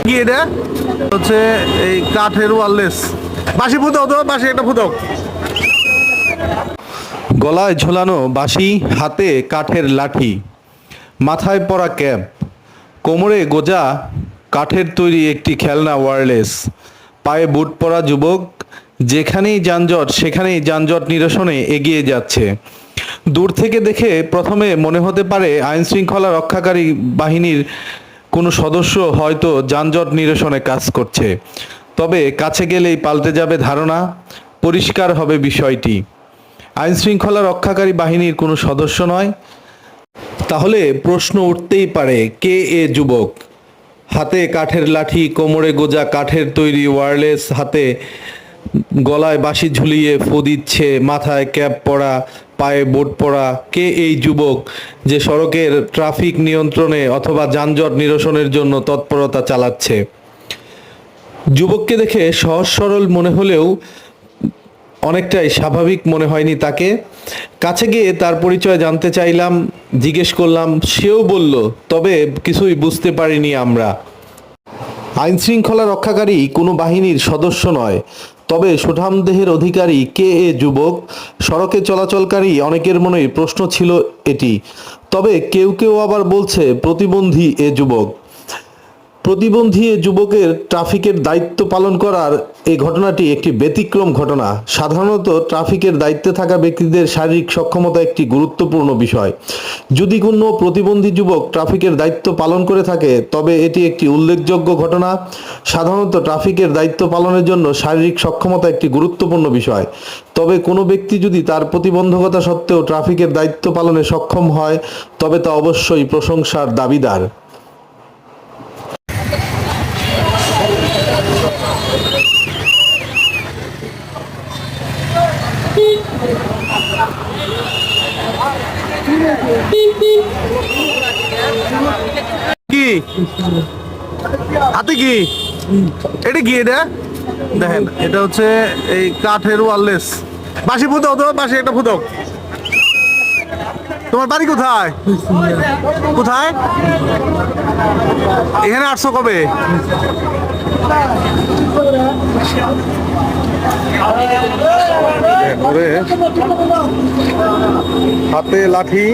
কি এটা হচ্ছে এই কাঠের ওয়ারলেস। বাঁশি ফুটাও তো, বাঁশি একটা ফুটাও। গলায় ঝোলানো বাঁশি, হাতে কাঠের লাঠি, মাথায় পরা ক্যাপ, কোমরে গোজা কাঠের তৈরি একটি খেলনা ওয়্যারলেস, পায়ে বুট পরা যুবক যেখানেই যানজট সেখানেই যানজট নিরসনে এগিয়ে যাচ্ছে। দূর থেকে দেখে প্রথমে মনে হতে পারে আইন শৃঙ্খলা রক্ষাকারী বাহিনীর কোনো সদস্য হয়তো যানজট নিরসনে কাজ করছে, তবে কাছে গেলেই পাল্টে যাবে ধারণা, পরিষ্কার হবে বিষয়টি। আইন শৃঙ্খলা রক্ষাকারী বাহিনীর কোনো সদস্য নয়। তাহলে প্রশ্ন উঠতেই পারে, কে এ যুবক? হাতে কাঠের লাঠি, কোমরে গোজা কাঠের তৈরি ওয়্যারলেস, হাতে গলায় বাঁশি ঝুলিয়ে ফু দিচ্ছে, মাথায় ক্যাপ পরা, পায়ে বোট পরা। কে এই যুবক যে সড়কের ট্রাফিক নিয়ন্ত্রণে অথবা যানজট নিরসনের জন্য তৎপরতা চালাচ্ছে? যুবককে দেখে সহজ সরল মনে হলেও অনেকটাই স্বাভাবিক মনে হয়নি তাকে। কাছে গিয়ে তার পরিচয় জানতে চাইলাম, জিজ্ঞেস করলাম, সেও বলল, তবে কিছুই বুঝতে পারিনি আমরা। আইন শৃঙ্খলা রক্ষাকারী কোনো বাহিনীর সদস্য নয়, তবে সুঠামদেহের অধিকারী কে এ যুবক? সড়কে চলাচলকারী অনেকের মনেই প্রশ্ন ছিল এটি। তবে কেউ কেউ আবার বলছে প্রতিবন্ধী এ যুবক। প্রতিবন্ধী এ যুবকের ট্রাফিকের দায়িত্ব পালন করার এই ঘটনাটি একটি ব্যতিক্রম ঘটনা। সাধারণত ট্রাফিকের দায়িত্বে থাকা ব্যক্তিদের শারীরিক সক্ষমতা একটি গুরুত্বপূর্ণ বিষয়। যদি কোনো প্রতিবন্ধী যুবক ট্রাফিকের দায়িত্ব পালন করে থাকে তবে এটি একটি উল্লেখযোগ্য ঘটনা। সাধারণত ট্রাফিকের দায়িত্ব পালনের জন্য শারীরিক সক্ষমতা একটি গুরুত্বপূর্ণ বিষয়। তবে কোনো ব্যক্তি যদি তার প্রতিবন্ধকতা সত্ত্বেও ট্রাফিকের দায়িত্ব পালনে সক্ষম হয় তবে তা অবশ্যই প্রশংসার দাবিদার। কি হাতে কি এটা, কি এটা দেখেন, এটা হচ্ছে এই কাঠের ওয়্যারলেস। বাঁশি ফুটাও তো, বাঁশি একটা ফুটাও। তোমার বাড়ি কোথায়? কোথায়? এখানে আসছো কবে? হাতে লাঠি,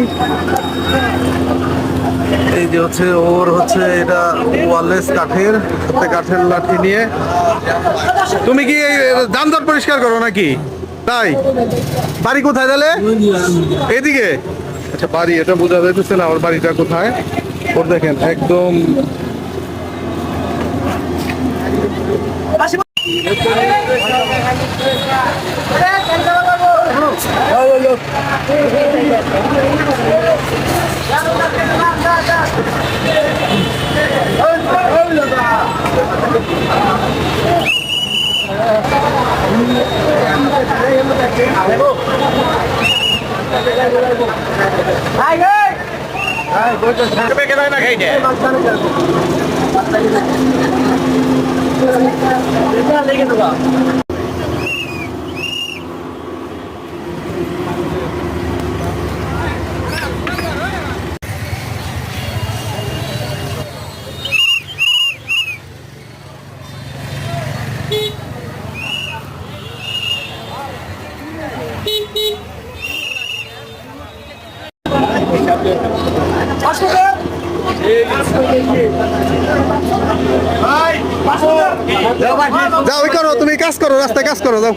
এই যে হচ্ছে ওর হচ্ছে এটা ওয়্যারলেস কাঠের, হাতে কাঠের লাঠি নিয়ে। তুমি কি যানজট পরিষ্কার করো নাকি? তাই বাড়ি কোথায় তাহলে? এদিকে? আচ্ছা, বাড়ি এটা বোঝা যাইতেছে না, ওর বাড়িটা কোথায়। ওর দেখেন একদম যাও, ওই করো, তুমি কাজ করো, রাস্তায় কাজ করো, যাও।